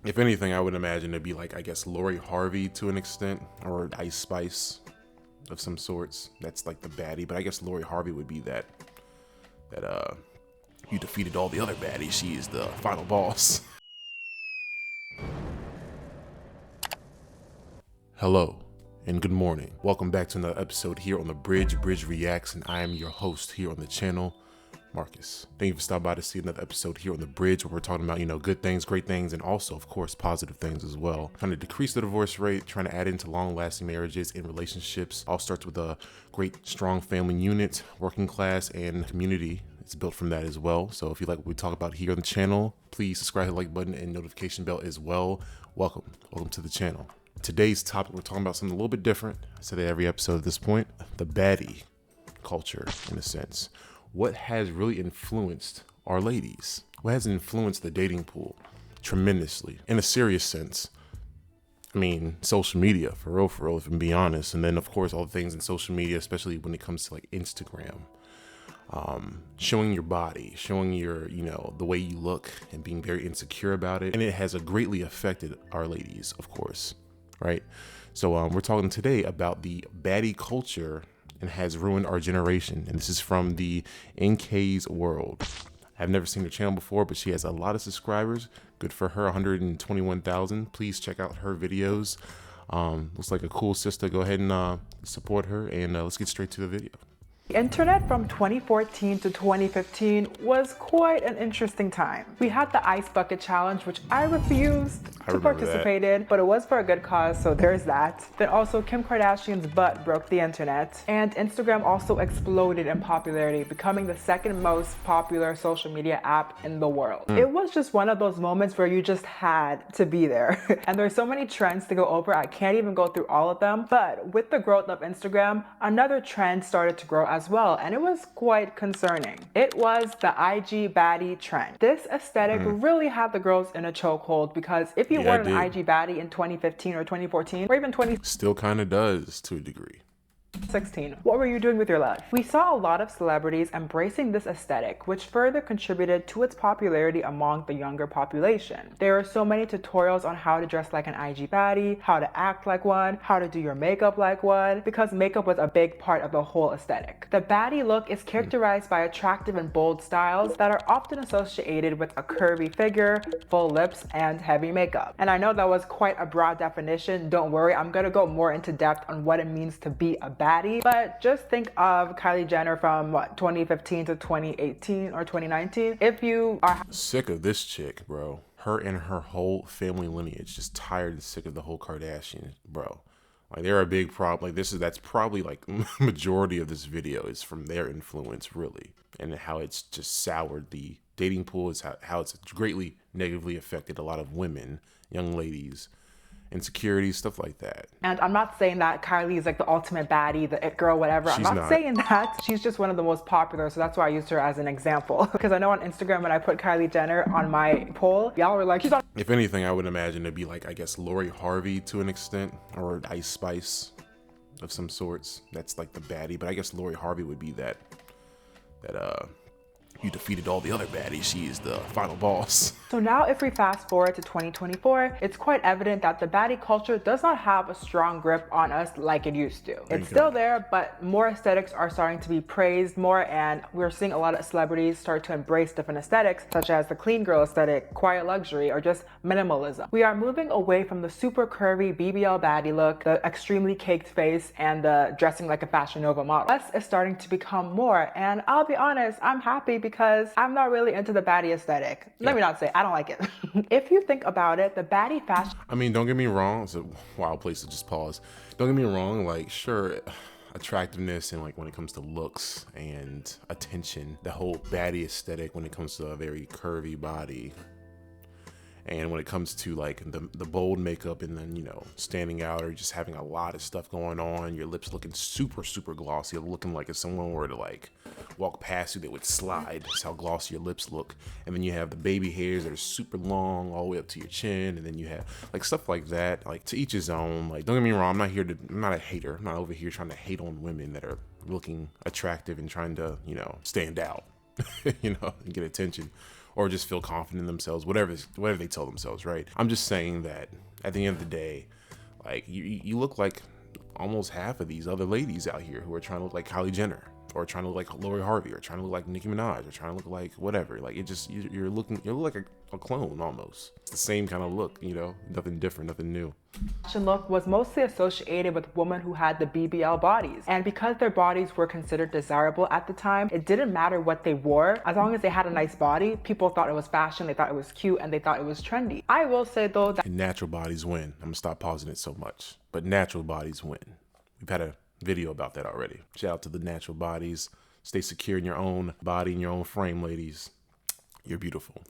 If anything, I would imagine it'd be like, I guess, Lori Harvey to an extent, or Ice Spice of some sorts. That's like the baddie, but I guess Lori Harvey would be that you defeated all the other baddies. She is the final boss. Hello and good morning. Welcome back to another episode here on the Bridge Reacts, and I am your host here on the channel, Marcus. Thank you for stopping by to see another episode here on the Bridge, where we're talking about, good things, great things, and also, of course, positive things as well. Trying to decrease the divorce rate, trying to add into long-lasting marriages and relationships. All starts with a great, strong family unit, working class, and community. It's built from that as well. So if you like what we talk about here on the channel, please subscribe to the like button and notification bell as well. Welcome to the channel. Today's topic, we're talking about something a little bit different. I said it every episode at this point, the baddie culture, in a sense. What has really influenced our ladies? What has influenced the dating pool tremendously? In a serious sense, I mean, social media, for real, if I'm being honest. And then, of course, all the things in social media, especially when it comes to like Instagram. Showing your body, showing your, the way you look and being very insecure about it. And it has greatly affected our ladies, of course, right? So we're talking today about the baddie culture and has ruined our generation. And this is from the NK's World. I've never seen her channel before, but she has a lot of subscribers. Good for her, 121,000. Please check out her videos. Looks like a cool sister. Go ahead and support her, and let's get straight to the video. The internet from 2014 to 2015 was quite an interesting time. We had the Ice Bucket Challenge, which I refused to participate in, but it was for a good cause, so there's that. Then also Kim Kardashian's butt broke the internet, and Instagram also exploded in popularity, becoming the second most popular social media app in the world. It was just one of those moments where you just had to be there. And there's so many trends to go over, I can't even go through all of them, but with the growth of Instagram, another trend started to grow as well, and it was quite concerning. It was the IG baddie trend. This aesthetic really had the girls in a chokehold, because if you weren't an IG baddie in 2015 or 2014 or even 2016, still kind of does to a degree. what were you doing with your life? We saw a lot of celebrities embracing this aesthetic, which further contributed to its popularity among the younger population. There are so many tutorials on how to dress like an IG baddie, how to act like one, how to do your makeup like one, because makeup was a big part of the whole aesthetic. The baddie look is characterized by attractive and bold styles that are often associated with a curvy figure, full lips, and heavy makeup. And I know that was quite a broad definition. Don't worry, I'm gonna go more into depth on what it means to be a baddie. But just think of Kylie Jenner from 2015 to 2018 or 2019. If you are sick of this chick, bro, her and her whole family lineage, just tired and sick of the whole Kardashian, bro. Like, they're a big problem. Like, that's probably like majority of this video is from their influence, really, and how it's just soured the dating pool. Is how it's greatly negatively affected a lot of women, young ladies, insecurities, stuff like that. And I'm not saying that Kylie is like the ultimate baddie, the it girl, whatever. I'm not saying that. She's just one of the most popular, so that's why I used her as an example. Because I know on Instagram, when I put Kylie Jenner on my poll, y'all were like, she's on. If anything, I would imagine it'd be like, I guess, Lori Harvey to an extent, or Ice Spice of some sorts. That's like the baddie, but I guess Lori Harvey would be that you defeated all the other baddies. She is the final boss. So now if we fast forward to 2024, it's quite evident that the baddie culture does not have a strong grip on us like it used to. It's still there, but more aesthetics are starting to be praised more, and we're seeing a lot of celebrities start to embrace different aesthetics, such as the clean girl aesthetic, quiet luxury, or just minimalism. We are moving away from the super curvy BBL baddie look, the extremely caked face, and the dressing like a Fashion Nova model. Less is starting to become more, and I'll be honest, I'm happy because I'm not really into the baddie aesthetic. Let me not say I don't like it. If you think about it, the baddie fashion, I mean, don't get me wrong, it's a wild place to just pause. Don't get me wrong, like, sure, attractiveness and like when it comes to looks and attention, the whole baddie aesthetic when it comes to a very curvy body, and when it comes to like the bold makeup, and then, standing out or just having a lot of stuff going on, your lips looking super glossy, looking like if someone were to like walk past you, they would slide. That's how glossy your lips look. And then you have the baby hairs that are super long all the way up to your chin, and then you have like stuff like that. Like, to each his own. Like, don't get me wrong, I'm not a hater. I'm not over here trying to hate on women that are looking attractive and trying to, stand out, and get attention, or just feel confident in themselves, whatever they tell themselves, right? I'm just saying that at the end of the day, like you look like almost half of these other ladies out here who are trying to look like Kylie Jenner, or trying to look like Lori Harvey, or trying to look like Nicki Minaj, or trying to look like whatever. Like, it just, you look like a clone almost. It's the same kind of look, you know, nothing different, nothing new. Fashion look was mostly associated with women who had the BBL bodies, and because their bodies were considered desirable at the time, it didn't matter what they wore. As long as they had a nice body, people thought it was fashion, they thought it was cute, and they thought it was trendy. I will say though that and natural bodies win. I'm gonna stop pausing it so much, but natural bodies win. We've had a video about that already. Shout out to the natural bodies. Stay secure in your own body, in your own frame, ladies. You're beautiful.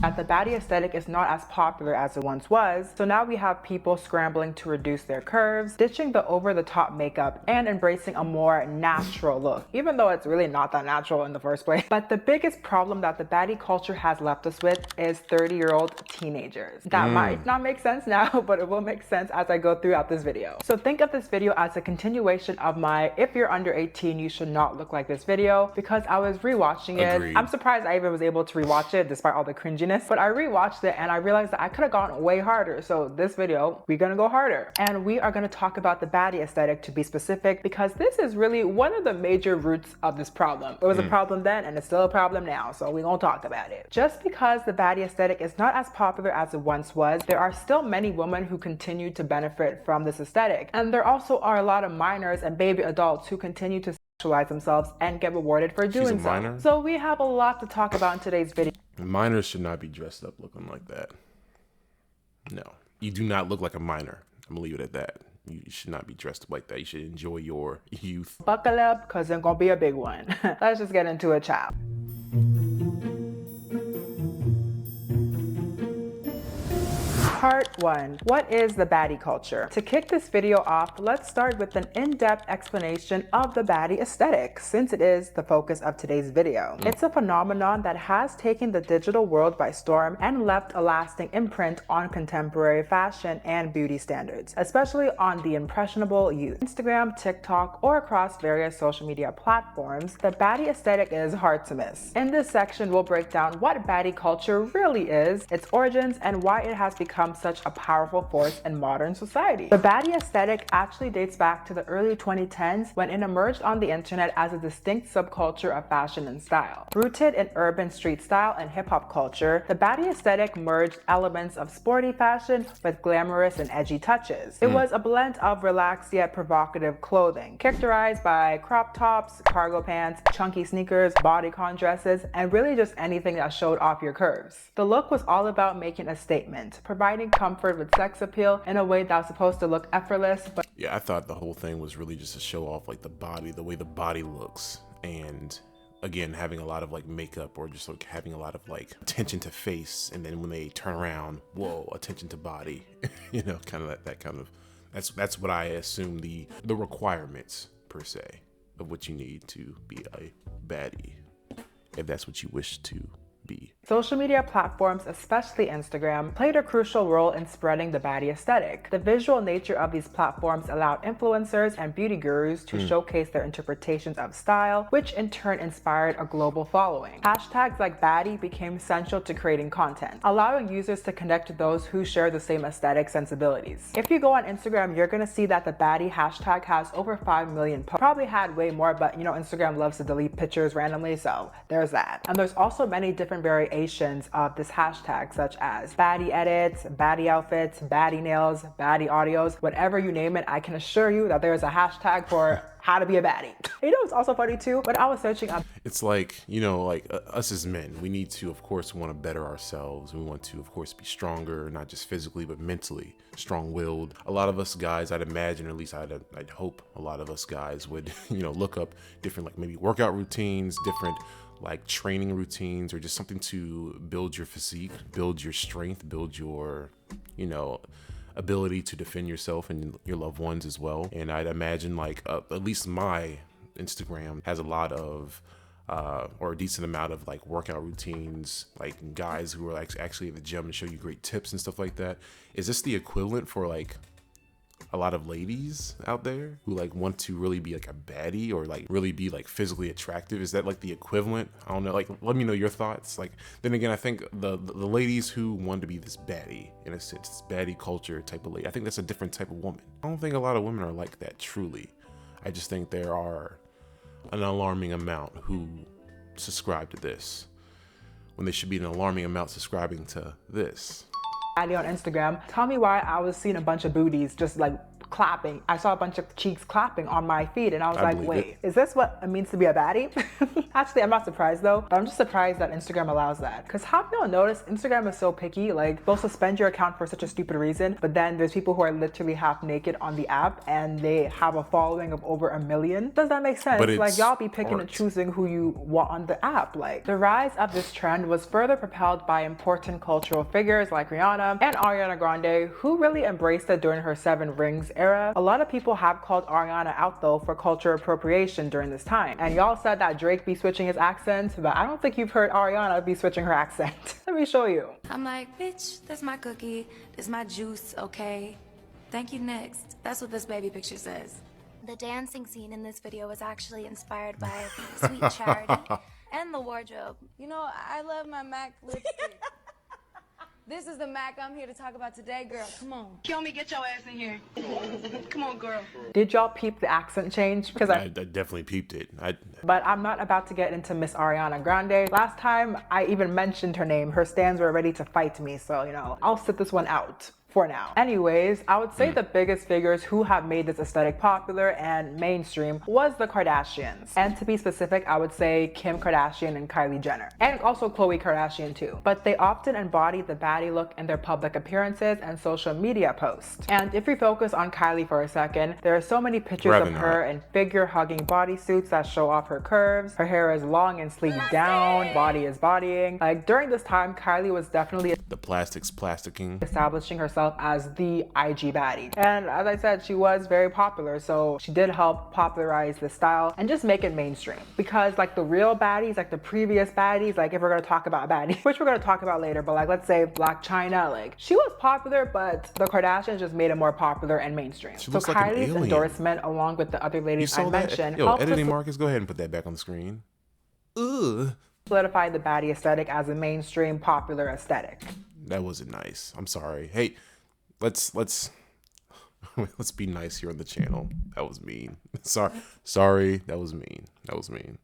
the baddie aesthetic is not as popular as it once was, so now we have people scrambling to reduce their curves, ditching the over-the-top makeup, and embracing a more natural look, even though it's really not that natural in the first place. But the biggest problem that the baddie culture has left us with is 30-year-old teenagers. That might not make sense now, but it will make sense as I go throughout this video. So think of this video as a continuation of my "if you're under 18 you should not look like this" video, because I was rewatching it. Agreed. I'm surprised I even was able to rewatch it despite all the cringiness, but I rewatched it and I realized that I could have gone way harder. So this video, we're gonna go harder. And we are gonna talk about the baddie aesthetic, to be specific, because this is really one of the major roots of this problem. It was a problem then and it's still a problem now, so we're gonna talk about it. Just because the baddie aesthetic is not as popular as it once was, there are still many women who continue to benefit from this aesthetic. And there also are a lot of minors and baby adults who continue to sexualize themselves and get rewarded for doing so. Minor? So we have a lot to talk about in today's video. Minors should not be dressed up looking like that. No, you do not look like a minor. I'm gonna leave it at that. You should not be dressed up like that. You should enjoy your youth. Buckle up, cause it's gonna be a big one. Let's just get into it, child. Part 1. What is the baddie culture? To kick this video off, let's start with an in-depth explanation of the baddie aesthetic, since it is the focus of today's video. It's a phenomenon that has taken the digital world by storm and left a lasting imprint on contemporary fashion and beauty standards, especially on the impressionable youth. Instagram, TikTok, or across various social media platforms, the baddie aesthetic is hard to miss. In this section, we'll break down what baddie culture really is, its origins, and why it has become such a powerful force in modern society. The baddie aesthetic actually dates back to the early 2010s, when it emerged on the internet as a distinct subculture of fashion and style. Rooted in urban street style and hip-hop culture, the baddie aesthetic merged elements of sporty fashion with glamorous and edgy touches. It was a blend of relaxed yet provocative clothing, characterized by crop tops, cargo pants, chunky sneakers, bodycon dresses, and really just anything that showed off your curves. The look was all about making a statement, providing comfort with sex appeal in a way that was supposed to look effortless. But yeah, I thought the whole thing was really just to show off like the body, the way the body looks, and again having a lot of like makeup, or just like having a lot of like attention to face, and then when they turn around, whoa, attention to body. You know, kind of that kind of, that's what I assume the requirements per se of what you need to be a baddie, if that's what you wish to be. social media platforms, especially Instagram, played a crucial role in spreading the baddie aesthetic. The visual nature of these platforms allowed influencers and beauty gurus to showcase their interpretations of style, which in turn inspired a global following. Hashtags like baddie became essential to creating content, allowing users to connect to those who share the same aesthetic sensibilities. If you go on Instagram, you're gonna see that the baddie hashtag has over 5 million posts. Probably had way more, but you know, Instagram loves to delete pictures randomly, so there's that. And there's also many different variations of this hashtag, such as baddie edits, baddie outfits, baddie nails, baddie audios, whatever you name it. I can assure you that there is a hashtag for how to be a baddie. You know, it's also funny too, when I was searching up, it's like, you know, like us as men, we need to, of course, want to better ourselves. We want to, of course, be stronger, not just physically, but mentally strong-willed. A lot of us guys, I'd imagine, or at least I'd hope a lot of us guys would, you know, look up different, like maybe workout routines, different like training routines, or just something to build your physique, build your strength, build your, you know, ability to defend yourself and your loved ones as well. And I'd imagine like at least my Instagram has a lot of or a decent amount of like workout routines, like guys who are like actually at the gym to show you great tips and stuff like that. Is this the equivalent for like a lot of ladies out there who like want to really be like a baddie or like really be like physically attractive. Is that like the equivalent? I don't know. Like, let me know your thoughts. Like, then again, I think the ladies who want to be this baddie, in a sense, this baddie culture type of lady, I think that's a different type of woman. I don't think a lot of women are like that truly. I just think there are an alarming amount who subscribe to this when they should be an alarming amount subscribing to this. Baddy on Instagram. Tell me why I was seeing a bunch of booties just like clapping. I saw a bunch of cheeks clapping on my feed and I was like, wait, is this what it means to be a baddie? Actually, I'm not surprised though, but I'm just surprised that Instagram allows that. Because have you noticed Instagram is so picky? Like, they'll suspend your account for such a stupid reason, but then there's people who are literally half naked on the app and they have a following of over 1 million. Does that make sense? Like, y'all be picking and choosing who you want on the app. Like, the rise of this trend was further propelled by important cultural figures like Rihanna and Ariana Grande, who really embraced it during her 7 Rings era. A lot of people have called Ariana out though for culture appropriation during this time. And y'all said that Drake be switching his accent, but I don't think you've heard Ariana be switching her accent. Let me show you. I'm like, bitch, that's my cookie, that's my juice, okay? Thank you, next. That's what this baby picture says. The dancing scene in this video was actually inspired by Sweet Charity and the wardrobe. You know, I love my MAC lipstick. This is the MAC I'm here to talk about today, girl. Come on. Kill me, get your ass in here. Come on, girl. Did y'all peep the accent change? Because I definitely peeped it. But I'm not about to get into Miss Ariana Grande. Last time I even mentioned her name, her stans were ready to fight me. So, you know, I'll sit this one out for now. Anyways, I would say the biggest figures who have made this aesthetic popular and mainstream was the Kardashians. And to be specific, I would say Kim Kardashian and Kylie Jenner. And also Khloe Kardashian too. But they often embody the baddie look in their public appearances and social media posts. And if we focus on Kylie for a second, there are so many pictures of her in figure-hugging bodysuits that show off her curves. Her hair is long and sleeved down, body is bodying. Like, during this time, Kylie was definitely the plastics plasticking, establishing herself as the IG baddie. And as I said, she was very popular, so she did help popularize the style and just make it mainstream. Because like the real baddies, like the previous baddies, like if we're gonna talk about baddie, which we're gonna talk about later, but like let's say Blac Chyna, like she was popular, but the Kardashians just made it more popular and mainstream. So like Kylie's endorsement, along with the other ladies I mentioned, yo, editing Marcus, go ahead and put that back on the screen. Solidify the baddie aesthetic as a mainstream popular aesthetic. That wasn't nice. I'm sorry. Hey, let's be nice here on the channel. That was mean. Sorry. That was mean.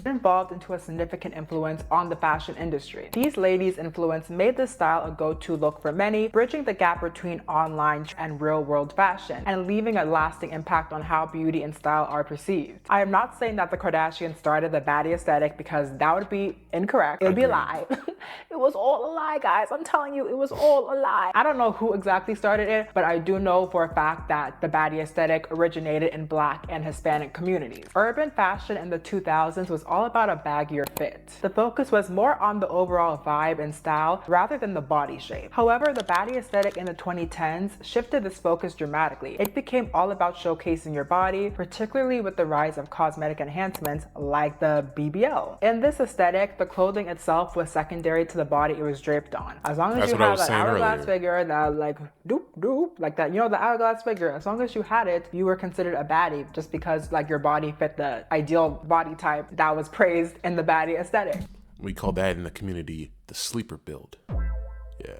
Involved into a significant influence on the fashion industry. These ladies' influence made this style a go-to look for many, bridging the gap between online and real-world fashion and leaving a lasting impact on how beauty and style are perceived. I am not saying that the Kardashians started the baddie aesthetic, because that would be incorrect. It would be a lie. It was all a lie, guys. I'm telling you, it was all a lie. I don't know who exactly started it, but I do know for a fact that the baddie aesthetic originated in Black and Hispanic communities. Urban fashion in the 2000s was all about a baggier fit. The focus was more on the overall vibe and style rather than the body shape. However, the baddie aesthetic in the 2010s shifted this focus dramatically. It became all about showcasing your body, particularly with the rise of cosmetic enhancements like the BBL. In this aesthetic, the clothing itself was secondary to the body it was draped on. As long as you had that hourglass figure, that like doop doop, like that, you know, the hourglass figure, as long as you had it, you were considered a baddie, just because like your body fit the ideal body type that was praised in the baddie aesthetic. We call that in the community the sleeper build. Yeah.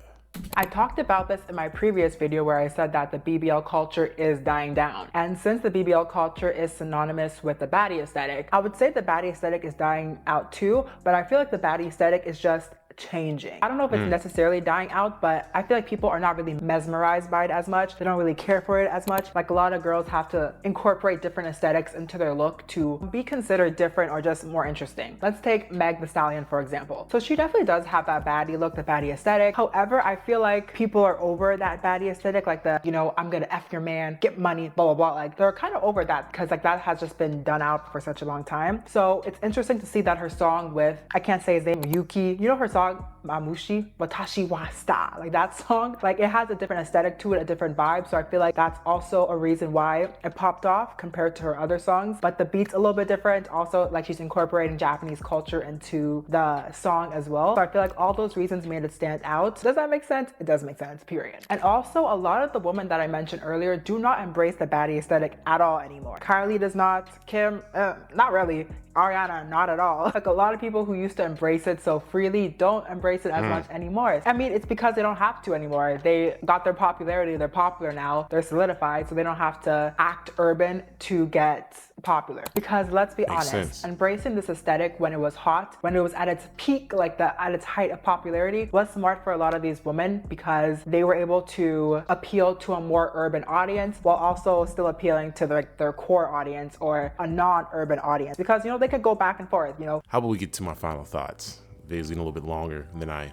I talked about this in my previous video where I said that the BBL culture is dying down. And since the BBL culture is synonymous with the baddie aesthetic, I would say the baddie aesthetic is dying out too, but I feel like the baddie aesthetic is just changing. I don't know if it's necessarily dying out, but I feel like people are not really mesmerized by it as much. They don't really care for it as much. Like, a lot of girls have to incorporate different aesthetics into their look to be considered different or just more interesting. Let's take Meg Thee Stallion, for example. So she definitely does have that baddie look, the baddie aesthetic. However, I feel like people are over that baddie aesthetic, like the, you know, I'm gonna F your man, get money, blah, blah, blah. Like, they're kind of over that because like that has just been done out for such a long time. So it's interesting to see that her song with, I can't say his name, Yuki, you know her song Mamushi Watashi wa Sta. Like that song, like it has a different aesthetic to it, a different vibe. So I feel like that's also a reason why it popped off compared to her other songs. But the beat's a little bit different. Also, like she's incorporating Japanese culture into the song as well. So I feel like all those reasons made it stand out. Does that make sense? It does make sense, period. And also a lot of the women that I mentioned earlier do not embrace the baddie aesthetic at all anymore. Kylie does not, Kim, not really. Ariana, not at all. Like a lot of people who used to embrace it so freely don't embrace it as much anymore. I mean, it's because they don't have to anymore. They got their popularity, they're popular now, they're solidified, so they don't have to act urban to get popular. Because let's be honest, embracing this aesthetic when it was hot, when it was at its peak, like at its height of popularity, was smart for a lot of these women because they were able to appeal to a more urban audience while also still appealing to their core audience or a non-urban audience. Because, you know, they could go back and forth, you know. How about we get to my final thoughts? Video's a little bit longer than I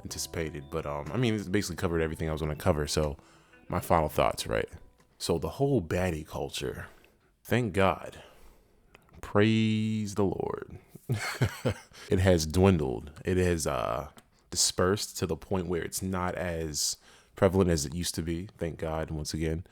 anticipated, but I mean, it's basically covered everything I was going to cover. So my final thoughts, right? So the whole baddie culture, thank God, praise the Lord. It has dwindled. It has dispersed to the point where it's not as prevalent as it used to be. Thank God, once again.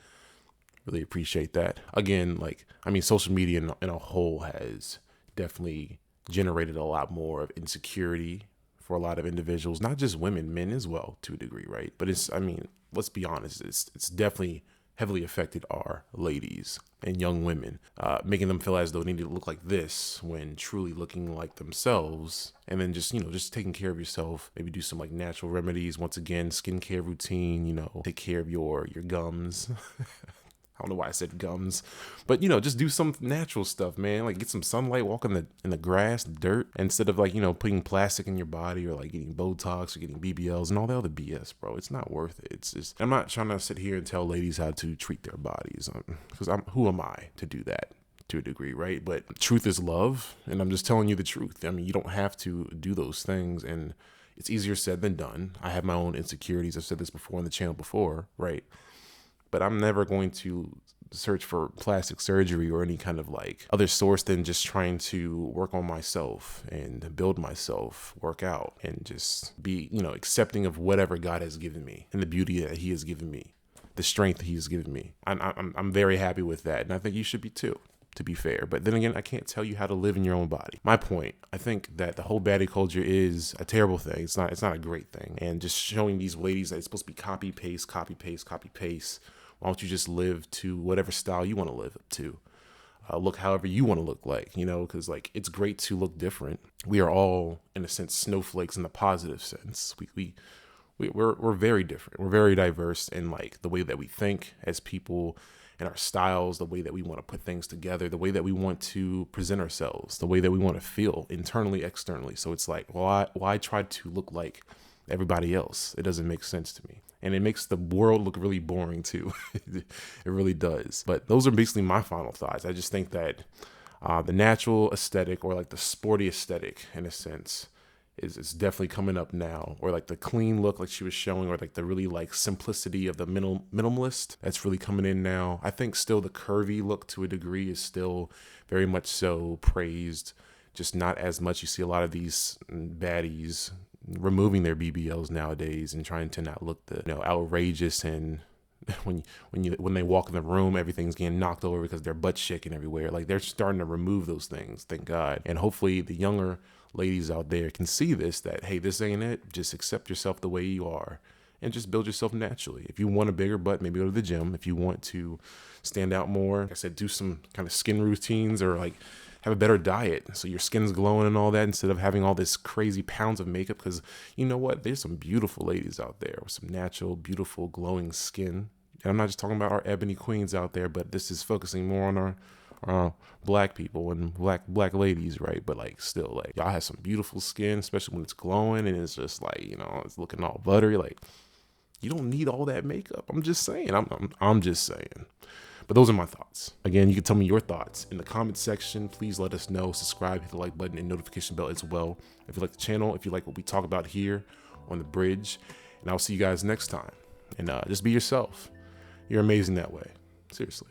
Really appreciate that. Again, like, I mean, social media in a whole has definitely generated a lot more of insecurity for a lot of individuals, not just women, men as well, to a degree, right? But it's, I mean, let's be honest, it's definitely heavily affected our ladies and young women, making them feel as though they need to look like this when truly looking like themselves. And then just, you know, just taking care of yourself, maybe do some like natural remedies. Once again, skincare routine, you know, take care of your gums. I don't know why I said gums, but, you know, just do some natural stuff, man. Like get some sunlight, walk in the grass, the dirt, instead of like, you know, putting plastic in your body or like getting Botox or getting BBLs and all the other BS, bro. It's not worth it. It's just, I'm not trying to sit here and tell ladies how to treat their bodies because who am I to do that? To a degree, right? But truth is love, and I'm just telling you the truth. I mean, you don't have to do those things, and it's easier said than done. I have my own insecurities. I've said this before on the channel before, right? But I'm never going to search for plastic surgery or any kind of like other source than just trying to work on myself and build myself, work out, and just be, you know, accepting of whatever God has given me and the beauty that He has given me, the strength He has given me. I'm very happy with that, and I think you should be too, to be fair. But then again, I can't tell you how to live in your own body. My point, I think that the whole baddie culture is a terrible thing. It's not a great thing. And just showing these ladies that it's supposed to be copy paste, copy paste, copy paste. Why don't you just live to whatever style you want to live up to? Look however you want to look like, you know, because like it's great to look different. We are all, in a sense, snowflakes in the positive sense. We're very different. We're very diverse in like the way that we think as people and our styles, the way that we want to put things together, the way that we want to present ourselves, the way that we want to feel internally, externally. So it's like, why try to look like everybody else? It doesn't make sense to me. And it makes the world look really boring too. It really does. But those are basically my final thoughts. I just think that the natural aesthetic, or like the sporty aesthetic in a sense, is definitely coming up now. Or like the clean look like she was showing, or like the really like simplicity of the minimalist, that's really coming in now. I think still the curvy look to a degree is still very much so praised, just not as much. You see a lot of these baddies removing their BBLs nowadays and trying to not look outrageous, and when they walk in the room, everything's getting knocked over because their butt's shaking everywhere. Like they're starting to remove those things, thank God. And hopefully the younger ladies out there can see this, that hey, this ain't it. Just accept yourself the way you are and just build yourself naturally. If you want a bigger butt, maybe go to the gym. If you want to stand out more, like I said, do some kind of skin routines, or like have a better diet so your skin's glowing and all that, instead of having all this crazy pounds of makeup. Because you know what? There's some beautiful ladies out there with some natural, beautiful, glowing skin. And I'm not just talking about our ebony queens out there, but this is focusing more on our black people and black ladies, right? But like still, like y'all have some beautiful skin, especially when it's glowing and it's just like, you know, it's looking all buttery. Like you don't need all that makeup. I'm just saying. I'm just saying. But those are my thoughts. Again, you can tell me your thoughts in the comment section. Please let us know. Subscribe, hit the like button, and notification bell as well. If you like the channel, if you like what we talk about here on The Bridge. And I'll see you guys next time. And just be yourself. You're amazing that way. Seriously.